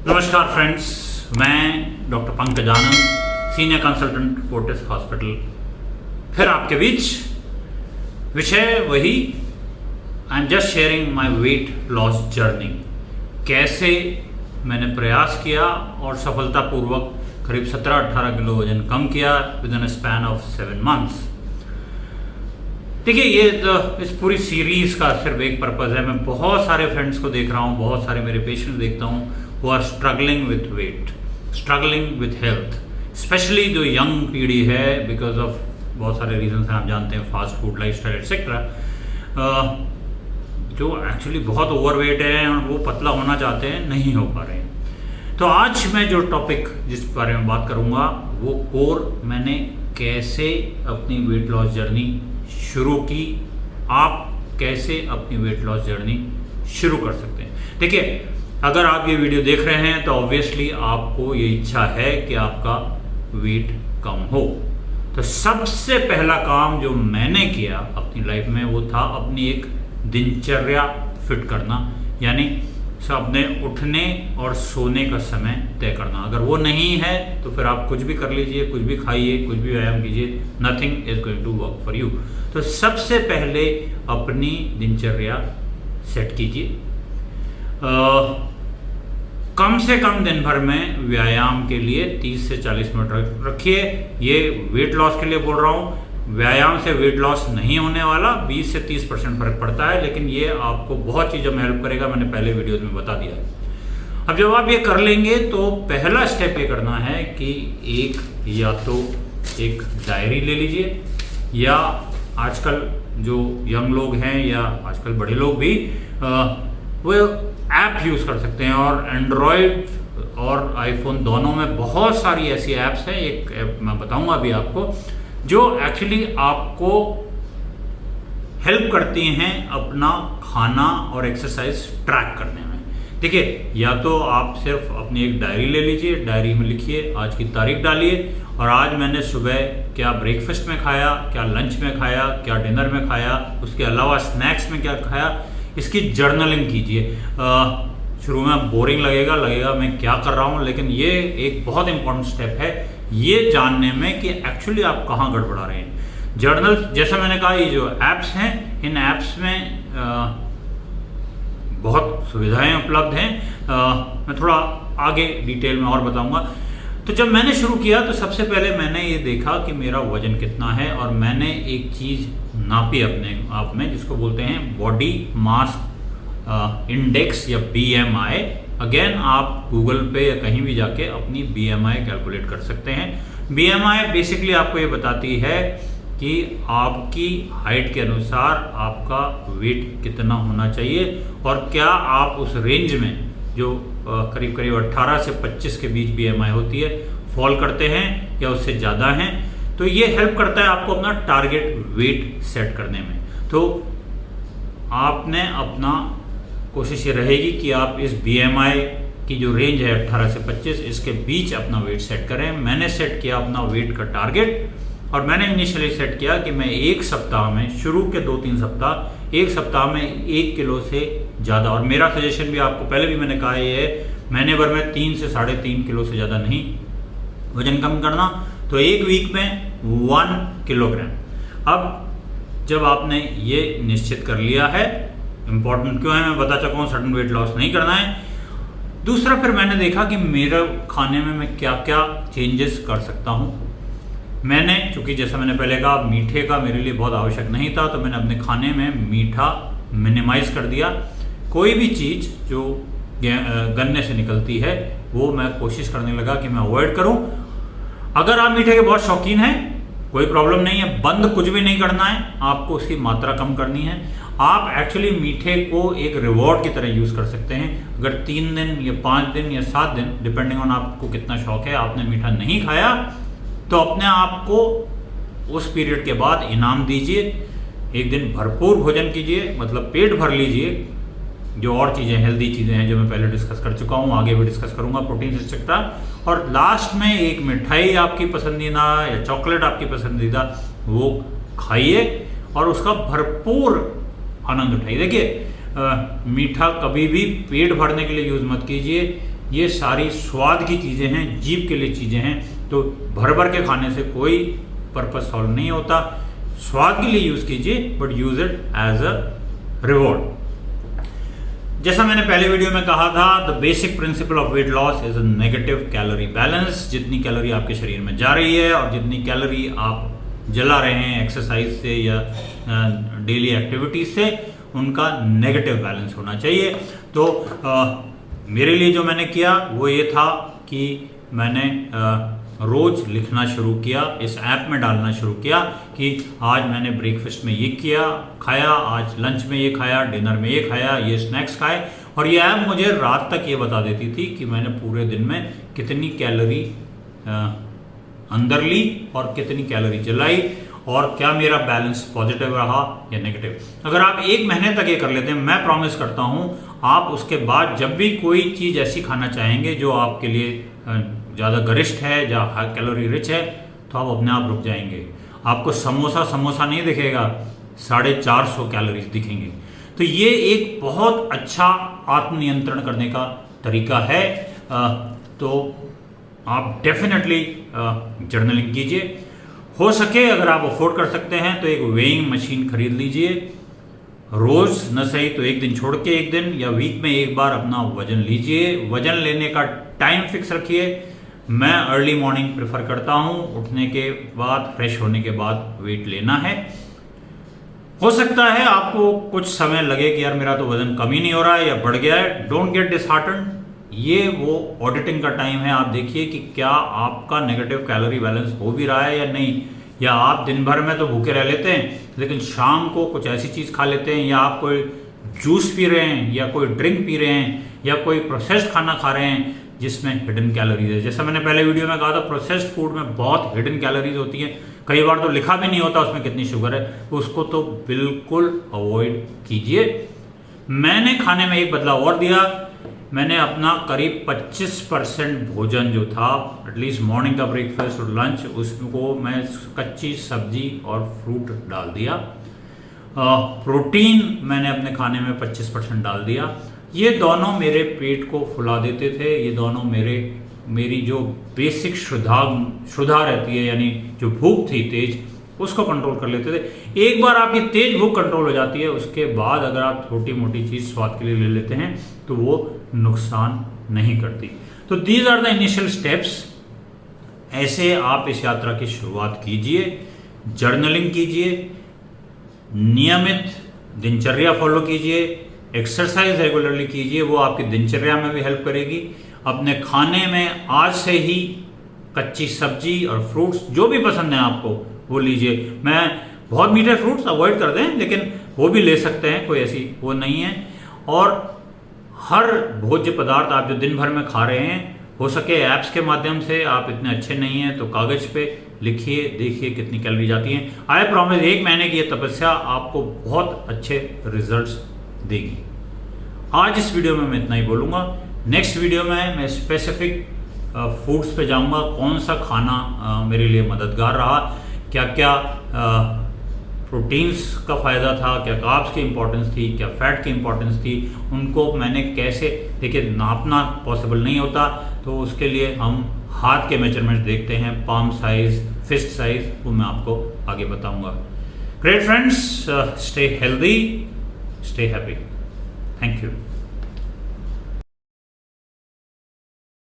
नमस्कार फ्रेंड्स, मैं डॉक्टर पंकज आनंद, senior consultant Fortis hospital, फिर आपके बीच। विषय वही, I am just sharing my weight loss journey. कैसे मैंने प्रयास किया और सफलतापूर्वक करीब 17-18 किलो वजन कम किया with in span of 7 months. देखिए, ये इस पूरी सीरीज का सिर्फ एक पर्पज़ है। मैं बहुत सारे फ्रेंड्स को देख रहा हूँ, बहुत सारे मेरे पेशेंट देखता हूँ who are struggling with weight, struggling with health, specially जो यंग पीढ़ी है, बिकॉज ऑफ बहुत सारे रीजंस हैं, आप जानते हैं, फास्ट फूड, लाइफस्टाइल एक्सेट्रा, जो एक्चुअली बहुत ओवरवेट है और वो पतला होना चाहते हैं, नहीं हो पा रहे हैं। तो आज मैं जो टॉपिक जिस बारे में बात करूँगा वो कोर मैंने कैसे अपनी वेट लॉस जर्नी शुरू की, आप कैसे अपनी वेट लॉस जर्नी शुरू कर सकते हैं। देखिए, अगर आप ये वीडियो देख रहे हैं तो ऑब्वियसली आपको ये इच्छा है कि आपका वेट कम हो। तो सबसे पहला काम जो मैंने किया अपनी लाइफ में वो था अपनी एक दिनचर्या फिट करना, यानी अपने उठने और सोने का समय तय करना। अगर वो नहीं है तो फिर आप कुछ भी कर लीजिए, कुछ भी खाइए, कुछ भी व्यायाम कीजिए, nothing is going to work for you. तो सबसे पहले अपनी दिनचर्या सेट कीजिए। कम से कम दिन भर में व्यायाम के लिए 30 से 40 मिनट रखिए। ये वेट लॉस के लिए बोल रहा हूँ, व्यायाम से वेट लॉस नहीं होने वाला, 20 से 30% फर्क पड़ता है, लेकिन ये आपको बहुत चीज़ों में हेल्प करेगा। मैंने पहले वीडियोज में बता दिया है। अब जब आप ये कर लेंगे तो पहला स्टेप ये करना है कि या तो एक डायरी ले लीजिए, या आजकल जो यंग लोग हैं या आजकल बड़े लोग भी वो ऐप यूज़ कर सकते हैं, और एंड्रॉयड और आईफोन दोनों में बहुत सारी ऐसी ऐप्स हैं। एक ऐप मैं बताऊंगा अभी आपको, जो एक्चुअली आपको हेल्प करती हैं अपना खाना और एक्सरसाइज ट्रैक करने में। देखिए, या तो आप सिर्फ अपनी एक डायरी ले लीजिए, डायरी में लिखिए, आज की तारीख डालिए, और आज मैंने सुबह क्या ब्रेकफास्ट में खाया, क्या लंच में खाया, क्या डिनर में खाया, उसके अलावा स्नैक्स में क्या खाया, इसकी जर्नलिंग कीजिए। शुरू में बोरिंग लगेगा मैं क्या कर रहा हूँ, लेकिन ये एक बहुत इंपॉर्टेंट स्टेप है ये जानने में कि एक्चुअली आप कहाँ गड़बड़ा रहे हैं। जर्नल, जैसा मैंने कहा, ये जो ऐप्स हैं, इन ऐप्स में बहुत सुविधाएं उपलब्ध हैं। मैं थोड़ा आगे डिटेल में और बताऊंगा। तो जब मैंने शुरू किया तो सबसे पहले मैंने ये देखा कि मेरा वजन कितना है, और मैंने एक चीज़ नापी अपने आप में, जिसको बोलते हैं बॉडी मास इंडेक्स या BMI। अगेन आप गूगल पे या कहीं भी जाके अपनी BMI कैलकुलेट कर सकते हैं। BMI बेसिकली आपको ये बताती है कि आपकी हाइट के अनुसार आपका वेट कितना होना चाहिए, और क्या आप उस रेंज में जो करीब करीब 18 से 25 के बीच BMI होती है, फॉल करते हैं या उससे ज़्यादा हैं। तो ये हेल्प करता है आपको अपना टारगेट वेट सेट करने में। तो आपने अपना कोशिश ये रहेगी कि आप इस BMI की जो रेंज है 18 से 25, इसके बीच अपना वेट सेट करें। मैंने सेट किया अपना वेट का टारगेट, और मैंने इनिशियली सेट किया कि मैं एक सप्ताह में, शुरू के 2-3 सप्ताह, एक सप्ताह में 1 किलो से ज़्यादा, और मेरा सजेशन भी आपको पहले भी मैंने कहा ये है, महीने भर में 3 से 3.5 किलो से ज़्यादा नहीं वजन कम करना। तो एक वीक में 1 किलोग्राम। अब जब आपने ये निश्चित कर लिया है, इंपॉर्टेंट क्यों है मैं बता चुका हूँ, सडन वेट लॉस नहीं करना है। दूसरा, फिर मैंने देखा कि मेरे खाने में मैं क्या क्या चेंजेस कर सकता हूँ। मैंने, चूँकि जैसा मैंने पहले कहा, मीठे का मेरे लिए बहुत आवश्यक नहीं था, तो मैंने अपने खाने में मीठा मिनिमाइज कर दिया। कोई भी चीज़ जो गन्ने से निकलती है वो मैं कोशिश करने लगा कि मैं अवॉइड करूं। अगर आप मीठे के बहुत शौकीन हैं, कोई प्रॉब्लम नहीं है, बंद कुछ भी नहीं करना है, आपको उसकी मात्रा कम करनी है। आप एक्चुअली मीठे को एक रिवॉर्ड की तरह यूज़ कर सकते हैं। अगर 3 दिन या 5 दिन या 7 दिन, डिपेंडिंग ऑन आपको कितना शौक है, आपने मीठा नहीं खाया, तो अपने आप को उस पीरियड के बाद इनाम दीजिए। एक दिन भरपूर भोजन कीजिए, मतलब पेट भर लीजिए। जो और चीज़ें, हेल्दी चीज़ें हैं जो मैं पहले डिस्कस कर चुका हूँ, आगे भी डिस्कस करूँगा, प्रोटीन एक्सेट्रा, और लास्ट में एक मिठाई आपकी पसंदीदा या चॉकलेट आपकी पसंदीदा वो खाइए और उसका भरपूर आनंद उठाइए। देखिए, मीठा कभी भी पेट भरने के लिए यूज़ मत कीजिए, ये सारी स्वाद की चीज़ें हैं, जीभ के लिए चीज़ें हैं। तो भर भर के खाने से कोई पर्पस सॉल्व नहीं होता। स्वाद के लिए यूज़ कीजिए, but use it as a reward. जैसा मैंने पहले वीडियो में कहा था, the basic principle of weight loss is a negative calorie balance. जितनी कैलोरी आपके शरीर में जा रही है और जितनी कैलोरी आप जला रहे हैं एक्सरसाइज से या डेली एक्टिविटीज से, उनका नेगेटिव बैलेंस होना चाहिए। तो मेरे लिए जो मैंने किया वो ये था कि मैंने रोज लिखना शुरू किया, इस ऐप में डालना शुरू किया कि आज मैंने ब्रेकफास्ट में ये किया खाया, आज लंच में ये खाया, डिनर में ये खाया, ये स्नैक्स खाए। और ये ऐप मुझे रात तक ये बता देती थी कि मैंने पूरे दिन में कितनी कैलोरी अंदर ली और कितनी कैलोरी जलाई और क्या मेरा बैलेंस पॉजिटिव रहा या नेगेटिव। अगर आप 1 महीने तक ये कर लेते हैं, मैं प्रॉमिस करता हूँ आप उसके बाद जब भी कोई चीज़ ऐसी खाना चाहेंगे जो आपके लिए ज़्यादा गरिष्ठ है या हाई कैलोरी रिच है, तो आप अपने आप रुक जाएंगे। आपको समोसा नहीं दिखेगा, 450 कैलोरीज दिखेंगे। तो ये एक बहुत अच्छा आत्मनियंत्रण करने का तरीका है। तो आप डेफिनेटली जर्नलिंग कीजिए। हो सके अगर आप अफोर्ड कर सकते हैं तो एक वेइंग मशीन खरीद लीजिए। रोज न सही तो एक दिन छोड़ के एक दिन या वीक में एक बार अपना वजन लीजिए। वजन लेने का टाइम फिक्स रखिए। मैं अर्ली मॉर्निंग प्रेफर करता हूं, उठने के बाद फ्रेश होने के बाद वेट लेना है। हो सकता है आपको कुछ समय लगे कि यार मेरा तो वजन कम ही नहीं हो रहा है या बढ़ गया है। Don't get disheartened. ये वो ऑडिटिंग का टाइम है। आप देखिए कि क्या आपका नेगेटिव कैलोरी बैलेंस हो भी रहा है या नहीं, या आप दिन भर में तो भूखे रह लेते हैं लेकिन शाम को कुछ ऐसी चीज़ खा लेते हैं, या आप कोई जूस पी रहे हैं या कोई ड्रिंक पी रहे हैं या कोई प्रोसेस्ड खाना खा रहे हैं जिसमें हिडन कैलोरीज है। जैसा मैंने पहले वीडियो में कहा था, प्रोसेस्ड फूड में बहुत हिडन कैलोरीज होती हैं। कई बार तो लिखा भी नहीं होता उसमें कितनी शुगर है। उसको तो बिल्कुल अवॉइड कीजिए। मैंने खाने में एक बदलाव और दिया। मैंने अपना करीब 25% भोजन जो था, एटलीस्ट मॉर्निंग का ब्रेकफास्ट और लंच, उसको मैं कच्ची सब्जी और फ्रूट डाल दिया। प्रोटीन मैंने अपने खाने में 25% डाल दिया। ये दोनों मेरे पेट को फुला देते थे। ये दोनों मेरी जो बेसिक क्षुधा रहती है, यानी जो भूख थी तेज, उसको कंट्रोल कर लेते थे। एक बार आपकी तेज भूख कंट्रोल हो जाती है, उसके बाद अगर आप छोटी मोटी चीज़ स्वाद के लिए ले लेते हैं तो वो नुकसान नहीं करती। तो these are the initial steps. ऐसे आप इस यात्रा की शुरुआत कीजिए। जर्नलिंग कीजिए, नियमित दिनचर्या फॉलो कीजिए, एक्सरसाइज रेगुलरली कीजिए। वो आपकी दिनचर्या में भी हेल्प करेगी। अपने खाने में आज से ही कच्ची सब्जी और फ्रूट्स जो भी पसंद है आपको वो लीजिए। मैं बहुत मीठे फ्रूट्स अवॉइड कर दें, लेकिन वो भी ले सकते हैं, कोई ऐसी वो नहीं है। और हर भोज्य पदार्थ आप जो दिन भर में खा रहे हैं, हो सके ऐप्स के माध्यम से, आप इतने अच्छे नहीं हैं तो कागज पे लिखिए, देखिए कितनी कैलोरी जाती हैं। आई प्रॉमिस 1 महीने की ये तपस्या आपको बहुत अच्छे रिजल्ट्स देगी। आज इस वीडियो में मैं इतना ही बोलूँगा। नेक्स्ट वीडियो में मैं स्पेसिफिक फूड्स पे जाऊँगा, कौन सा खाना मेरे लिए मददगार रहा, क्या क्या प्रोटीन्स का फ़ायदा था, क्या कार्ब्स की इंपॉर्टेंस थी, क्या फैट की इंपॉर्टेंस थी, उनको मैंने कैसे, देखिए नापना पॉसिबल नहीं होता, तो उसके लिए हम हाथ के मेजरमेंट देखते हैं, पाम साइज, फिस्ट साइज, वो मैं आपको आगे बताऊंगा। Great friends, stay healthy, stay happy. Thank you.